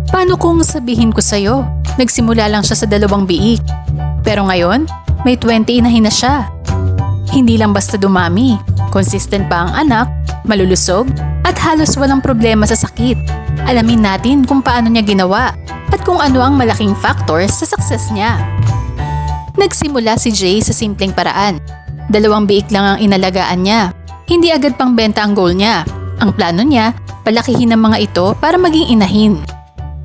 Paano kung sabihin ko sa'yo, nagsimula lang siya sa 2 biik. Pero ngayon, may 20 inahin na siya. Hindi lang basta dumami, consistent pa ang anak, malulusog, at halos walang problema sa sakit. Alamin natin kung paano niya ginawa at kung ano ang malaking factor sa success niya. Nagsimula si Jay sa simpleng paraan. 2 biik lang ang inalagaan niya. Hindi agad pang benta ang goal niya. Ang plano niya, palakihin ang mga ito para maging inahin.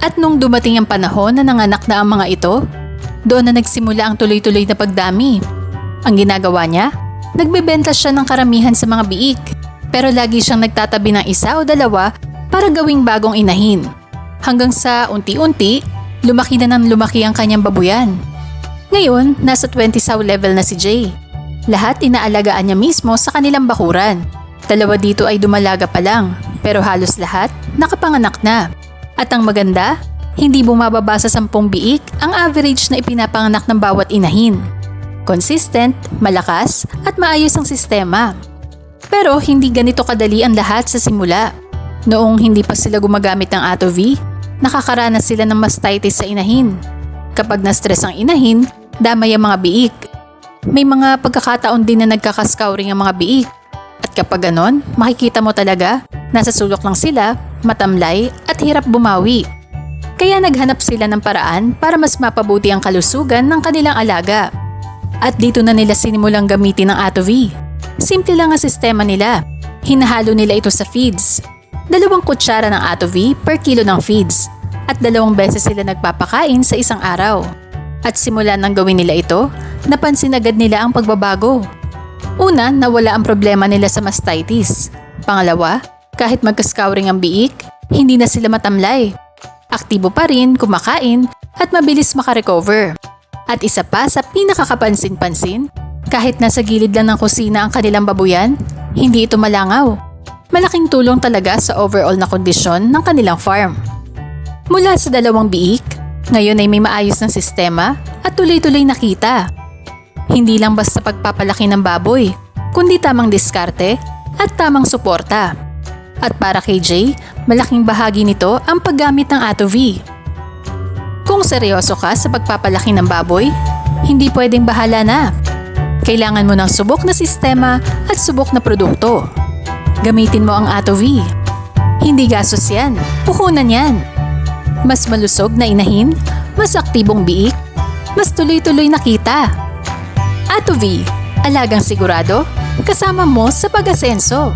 At nung dumating ang panahon na nanganak na ang mga ito, doon na nagsimula ang tuloy-tuloy na pagdami. Ang ginagawa niya, nagbebenta siya ng karamihan sa mga biik, pero lagi siyang nagtatabi ng 1 o 2 para gawing bagong inahin. Hanggang sa unti-unti, lumaki na ng lumaki ang kanyang babuyan. Ngayon, nasa 20 sow level na si Jay. Lahat inaalagaan niya mismo sa kanilang bakuran. 2 dito ay dumalaga pa lang, pero halos lahat nakapanganak na. At ang maganda, hindi bumababa sa 10 biik ang average na ipinapanganak ng bawat inahin. Consistent, malakas, at maayos ang sistema. Pero hindi ganito kadali ang lahat sa simula. Noong hindi pa sila gumagamit ng ATOV, nakakaranas sila ng mastitis sa inahin. Kapag na-stress ang inahin, damay ang mga biik. May mga pagkakataon din na nagkakaskouring ang mga biik. At kapag ganon, makikita mo talaga, nasa sulok lang sila, matamlay at hirap bumawi. Kaya naghanap sila ng paraan para mas mapabuti ang kalusugan ng kanilang alaga. At dito na nila sinimulang gamitin ang ATOV. Simple lang ang sistema nila. Hinahalo nila ito sa feeds. 2 kutsara ng ATOV per kilo ng feeds. At 2 beses sila nagpapakain sa isang araw. At simula nang gawin nila ito, napansin agad nila ang pagbabago. Una, nawala ang problema nila sa mastitis. Pangalawa, kahit magkaskouring ang biik, hindi na sila matamlay. Aktibo pa rin, kumakain, at mabilis makarecover. At isa pa sa pinakakapansin-pansin, kahit nasa gilid lang ng kusina ang kanilang babuyan, hindi ito malangaw. Malaking tulong talaga sa overall na kondisyon ng kanilang farm. Mula sa 2 biik, ngayon ay may maayos ng sistema at tuloy-tuloy nakita. Hindi lang basta pagpapalaki ng baboy, kundi tamang diskarte at tamang suporta. At para kay Jay, malaking bahagi nito ang paggamit ng ATOV. Kung seryoso ka sa pagpapalaki ng baboy, hindi pwedeng bahala na. Kailangan mo ng subok na sistema at subok na produkto. Gamitin mo ang ATOV. Hindi gastos yan, puhunan yan. Mas malusog na inahin, mas aktibong biik, mas tuloy-tuloy na kita. ATOV, alagang sigurado, kasama mo sa pag-asenso.